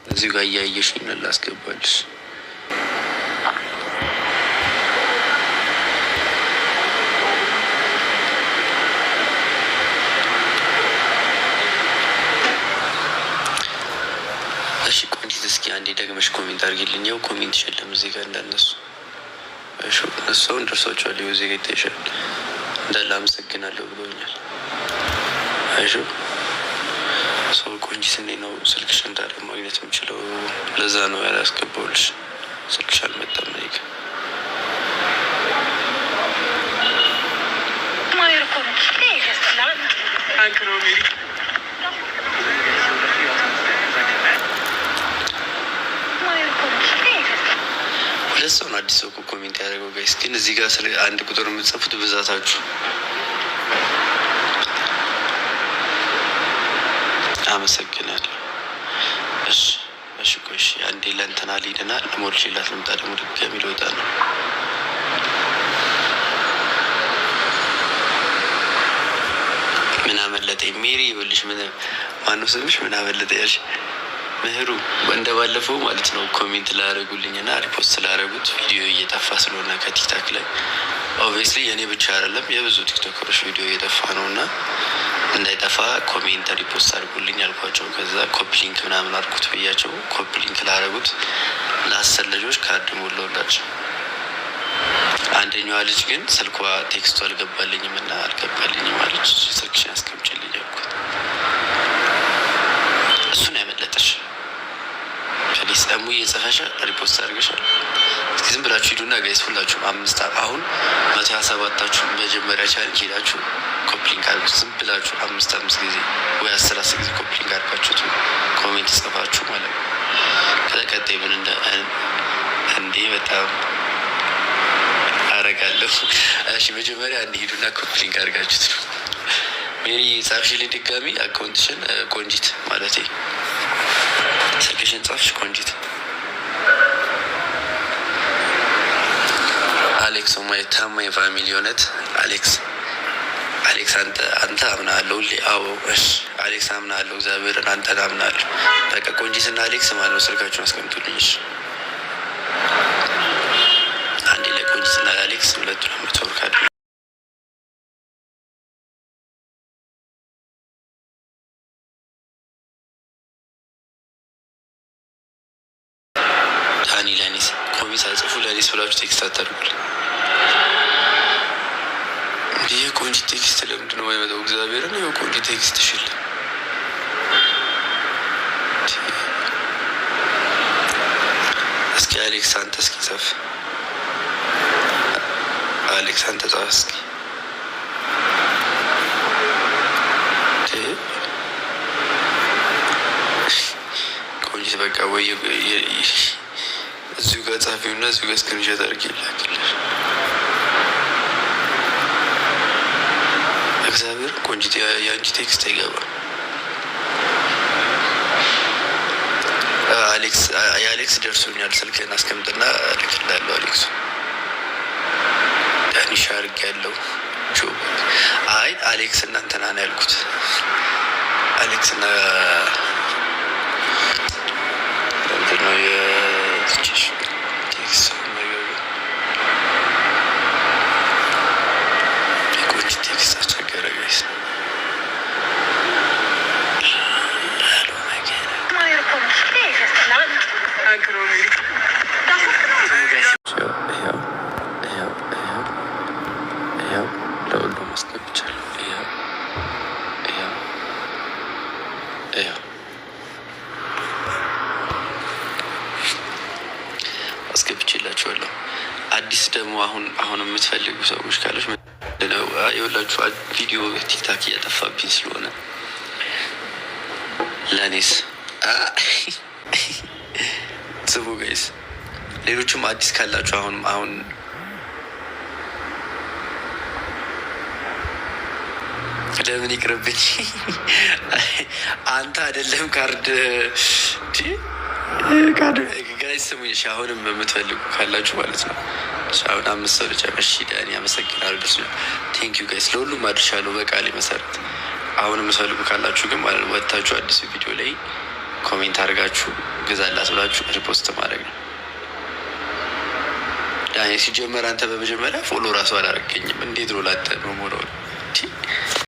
እዚህ ጋር እያየሽኝ ነው ላስገባልሽ። እሺ ቆንጂት እስኪ አንዴ ደግመሽ ኮሜንት አድርጊልኝ። ያው ኮሜንት የለም እዚህ ጋር እንዳነሱ እሺ እነሱን ደርሷቸዋል። ይኸው እዚህ ጋር ይታይሻል እንዳለ አመሰግናለሁ ብሎኛል። አይሹ ሰው ቆንጂት እንዴት ነው ስልክሽ እንዳለ ማግኘት የምችለው? ለዛ ነው ያላስገባሁልሽ። ስልክሽ አልመጣም እኔ ጋር። ሁለት ሰው ነው አዲስ ሰው ኮሜንት ያደረገው ጋይስ። ግን እዚህ ጋር ስለ አንድ ቁጥር የምትጽፉት ብዛታችሁ አመሰግናለሁ። እሺ እሺ ቆይ እሺ አንዴ ለእንትና ልሂድና ሞልቼላት ልምጣ። ደግሞ ድጋሚ ልወጣ ነው። ምን አመለጠኝ ሜሪ ይኸውልሽ። ምን ማነው ስምሽ? ምን አመለጠ ያልሽ? ምህሩ እንደባለፈው ማለት ነው። ኮሜንት ላደረጉልኝና ሪፖስት ስላደረጉት ቪዲዮ እየጠፋ ስለሆነ ከቲክታክ ላይ ኦብቪየስሊ የኔ ብቻ አይደለም የብዙ ቲክቶከሮች ቪዲዮ እየጠፋ ነው እና እንዳይጠፋ ኮሜንት ሪፖስት አድርጉልኝ አልኳቸው። ከዛ ኮፒ ሊንክ ምናምን አድርጉት ብያቸው ኮፒ ሊንክ ላደረጉት ለ10 ልጆች ካርድ ሞላውላቸው። አንደኛዋ ልጅ ግን ስልኳ ቴክስቱ አልገባልኝም እና አልገባልኝም አለች። ስልክሽን አስቀምጪልኝ አልኳት። እሱን ያመለጠሽ ፕሊስ ደግሞ እየጻፈሻል ሪፖስት አድርገሻል። እስኪ ዝም ብላችሁ ሂዱና ጋይስ ሁላችሁም 5 አሁን 127ታችሁ መጀመሪያ ቻሌንጅ ሄዳችሁ ኮፕሊንግ አድርጉት። ዝም ብላችሁ 5 ጊዜ ወይ 10 ጊዜ ኮፕሊንግ አድርጋችሁት ኮሜንት ጽፋችሁ ማለት ነው። ከቀጣይ ምን እንዴ በጣም አረጋለሁ። እሺ መጀመሪያ አንድ ሂዱና ኮፕሊንግ አድርጋችሁት ነው። ሜሪ ጻፍሽልኝ ድጋሚ አካውንትሽን ቆንጂት ማለቴ ስልክሽን ጻፍሽ ቆንጂት። አሌክስ ማይ ታማኝ ፋሚሊ ሆነት አሌክስ አንተ አምናለሁ ሁሌ። አዎ እሺ አሌክስ አምናለሁ እግዚአብሔርን አንተን አምናለሁ። በቃ ቆንጂትና አሌክስ ማለት ነው። ስልካችሁን አስቀምጡልኝ እሺ። አንዴ ለቆንጂትና ለአሌክስ ሁለቱን የምትወርካዱ ዳኒ ለኔስ ኮሜንት አልጽፉ ለኔስ ብላችሁ ቴክስት አታድርጉልኝ። ይህ ቆንጂ ቴክስት ለምንድን ነው የማይመጣው? እግዚአብሔርን ይኸው ቆንጂ ቴክስት ሽል እስኪ አሌክስ አንተ እስኪ ጻፍ። አሌክስ አንተ ጻፍ እስኪ። ቆንጂ በቃ ወይ እዚሁ ጋር ጻፊውና እዚሁ ጋር ስክሪንሾት አድርጌ ላክልሽ። እግዚአብሔር ቆንጂት የአንቺ ቴክስት አይገባም። የአሌክስ ደርሶኛል። ስልክህን አስቀምጥና እልክልሃለሁ። አሌክሱ ዳኒሻ አድርጌያለሁ። አይ አሌክስ እና እንትና ነው ያልኩት። አሌክስ እና ምንድን ነው የትችሽ ቴክስት የቆንጂት ቴክስት አስቸገረ ጋይስ። ለሁሉም አስገብቻለሁ። አስገብቼላችኋለሁ። አዲስ ደግሞ አሁን የምትፈልጉ ሰዎች ካለች የወላችሁ ቪዲዮ ቲክታክ እያጠፋብኝ ስለሆነ ለእኔስ ስሙ ጋይስ። ሌሎችም አዲስ ካላችሁ አሁን ለምን ይቅርብኝ። አንተ አይደለም ካርድ ጋይስ ስሙኝ። አሁንም የምትፈልጉ ካላችሁ ማለት ነው። አሁን 5 ሰው ልጨርሽ። ዳኒ አመሰግናለሁ። ደስ ቴንክ ዩ ጋይስ። ለሁሉም አድርሻለሁ በቃሌ መሰረት። አሁን የምትፈልጉ ካላችሁ ግን ማለት ነው ወጥታችሁ አዲስ ቪዲዮ ላይ ኮሜንት አድርጋችሁ ግዛላት ብላችሁ ሪፖስት ማድረግ ነው። ዳኒ ሲጀመር አንተ በመጀመሪያ ፎሎ ራሱ አላረገኝም። እንዴት ነው ላጠ ነው ሞላው